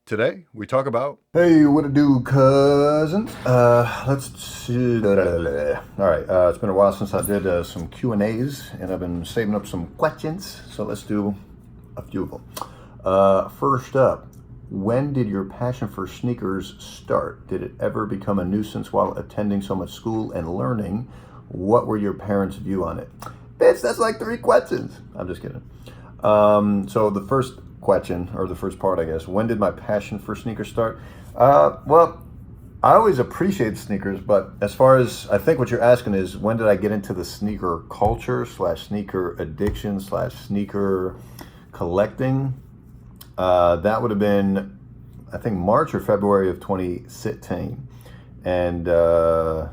Today, we talk about. Hey, what to do, cousins? Let's see. All right, it's been a while since I did some Q&As, and I've been saving up some questions, so let's do a few of them. First up, when did your passion for sneakers start? Did it ever become a nuisance while attending so much school and learning? What were your parents' view on it? Bitch, that's like three questions. I'm just kidding. So the first question, or the first part, I guess, when did my passion for sneakers start? Well, I always appreciate sneakers, but as far as, I think what you're asking is, when did I get into the sneaker culture slash sneaker addiction slash sneaker collecting? That would have been, I think, March or February of 2016. And I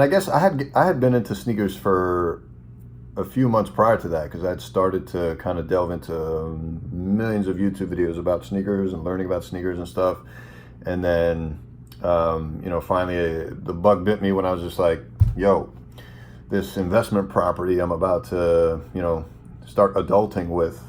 guess I had been into sneakers for a few months prior to that, because I'd started to kind of delve into millions of YouTube videos about sneakers and learning about sneakers and stuff. And then, finally the bug bit me when I was just like, yo, this investment property I'm about to, start adulting with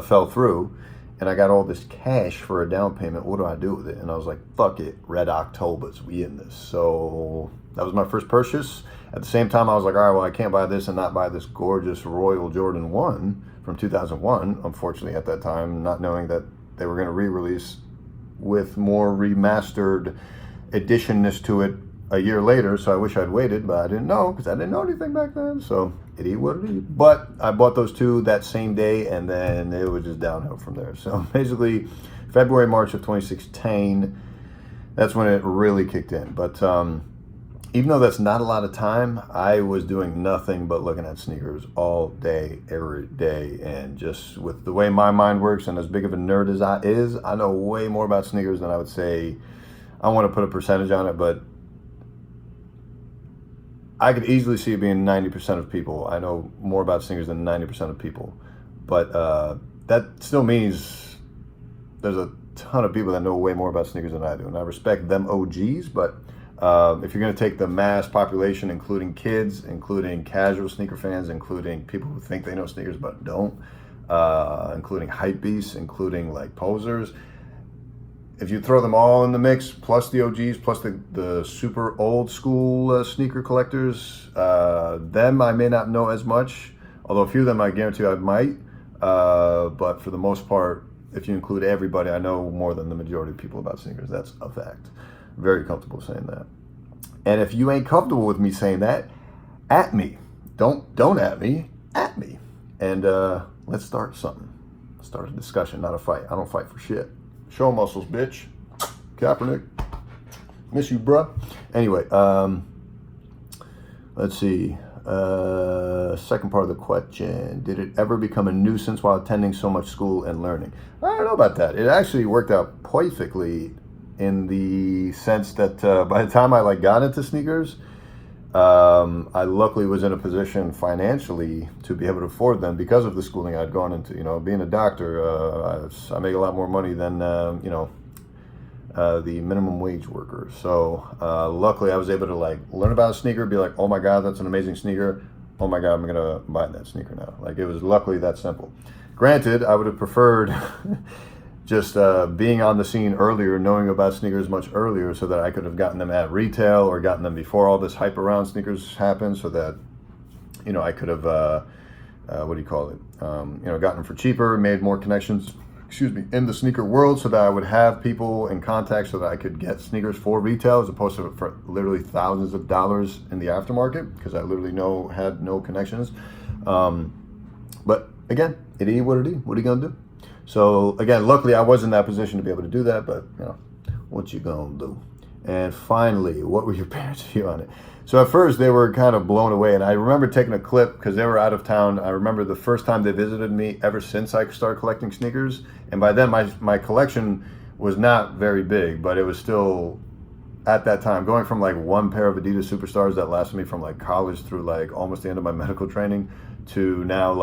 fell through. And I got all this cash for a down payment. What do I do with it? And I was like, fuck it, Red Octobers, we in this. So that was my first purchase. At the same time, I was like, all right, well, I can't buy this and not buy this gorgeous Royal Jordan 1 from 2001, unfortunately, at that time, not knowing that they were going to re-release with more remastered editionness to it a year later. So I wish I'd waited, but I didn't know, because I didn't know anything back then. So it is what it is. But I bought those two that same day, and then it was just downhill from there. So basically, February, March of 2016, that's when it really kicked in. But even though that's not a lot of time, I was doing nothing but looking at sneakers all day, every day. And just with the way my mind works, and as big of a nerd as I know way more about sneakers than I would say. I want to put a percentage on it, but I could easily see it being 90% of people. I know more about sneakers than 90% of people. But that still means there's a ton of people that know way more about sneakers than I do. And I respect them OGs, but if you're going to take the mass population, including kids, including casual sneaker fans, including people who think they know sneakers but don't, including hype beasts, including like posers, if you throw them all in the mix, plus the OGs, plus the super old school sneaker collectors, them I may not know as much, although a few of them I guarantee I might. But for the most part, if you include everybody, I know more than the majority of people about sneakers. That's a fact. Very comfortable saying that. And if you ain't comfortable with me saying that, at me. Don't at me, at me. And let's start something. Start a discussion, not a fight. I don't fight for shit. Show muscles, bitch. Kaepernick. Miss you, bruh. Anyway, let's see. Second part of the question. Did it ever become a nuisance while attending so much school and learning? I don't know about that. It actually worked out perfectly, in the sense that by the time I got into sneakers, I luckily was in a position financially to be able to afford them because of the schooling I'd gone into. Being a doctor, I make a lot more money than the minimum wage worker. So luckily I was able to learn about a sneaker, be like, oh my God, that's an amazing sneaker. Oh my God, I'm gonna buy that sneaker now. It was luckily that simple. Granted, I would have preferred just being on the scene earlier, knowing about sneakers much earlier, so that I could have gotten them at retail or gotten them before all this hype around sneakers happened, so that I could have gotten them for cheaper, made more connections in the sneaker world, so that I would have people in contact, so that I could get sneakers for retail as opposed to for literally thousands of dollars in the aftermarket, because I literally had no connections. But again, it is what it is. What are you gonna do? So again, luckily I was in that position to be able to do that, but what you gonna do? And finally, what were your parents' view on it? So at first they were kind of blown away, and I remember taking a clip because they were out of town. I remember the first time they visited me ever since I started collecting sneakers, and by then my collection was not very big, but it was still, at that time, going from one pair of Adidas Superstars that lasted me from college through almost the end of my medical training, to now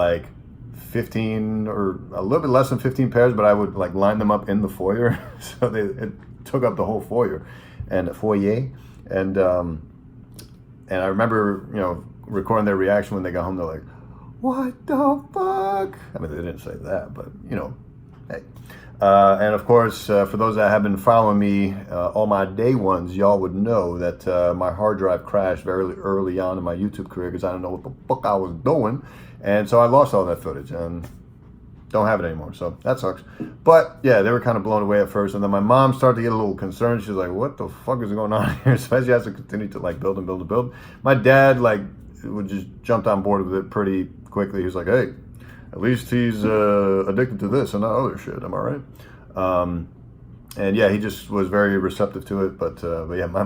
15 or a little bit less than 15 pairs, but I would line them up in the foyer. So it took up the whole foyer. And I remember, recording their reaction when they got home. They're like, what the fuck? I mean, they didn't say that, but hey. And of course, for those that have been following me, all my day ones, y'all would know that my hard drive crashed very early on in my YouTube career because I didn't know what the fuck I was doing. And so I lost all that footage and don't have it anymore. So that sucks. But yeah, they were kind of blown away at first. And then my mom started to get a little concerned. She's like, what the fuck is going on here? Especially as I continue to like build and build and build. My dad like would just jumped on board with it pretty quickly. He was like, hey, at least he's addicted to this and not other shit. Am I right? And yeah, he just was very receptive to it. But yeah, my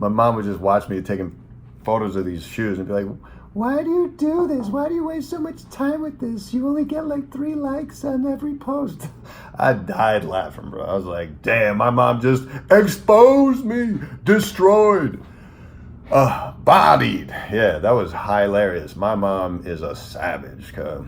mom would just watch me taking photos of these shoes and be like, why do you do this? Why do you waste so much time with this? You only get like 3 likes on every post. I died laughing, bro. I was like, damn, my mom just exposed me, destroyed, bodied. Yeah, that was hilarious. My mom is a savage, cuz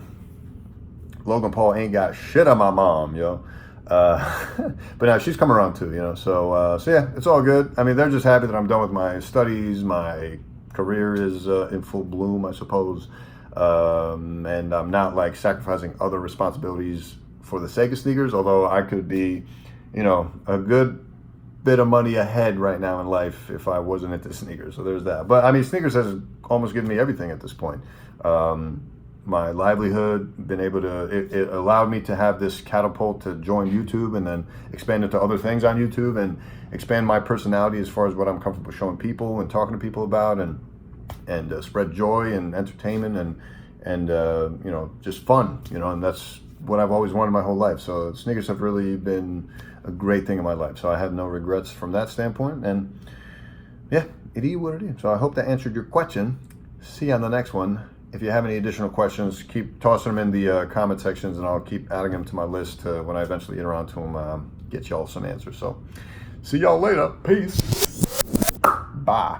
Logan Paul ain't got shit on my mom, yo. But now she's coming around too, you know. So yeah, it's all good. I mean, they're just happy that I'm done with my studies. My career is in full bloom, I suppose. And I'm not like sacrificing other responsibilities for the sake of sneakers, although I could be, you know, a good bit of money ahead right now in life if I wasn't into sneakers. So there's that. But I mean, sneakers has almost given me everything at this point. My livelihood, been able to, it allowed me to have this catapult to join YouTube and then expand into other things on YouTube and expand my personality as far as what I'm comfortable showing people and talking to people about and spread joy and entertainment and you know, just fun, you know, and that's what I've always wanted my whole life. So sneakers have really been a great thing in my life. So I have no regrets from that standpoint. And yeah, it is what it is. So I hope that answered your question. See you on the next one. If you have any additional questions, keep tossing them in the comment sections and I'll keep adding them to my list when I eventually get around to them, get y'all some answers. So see y'all later. Peace. Bye.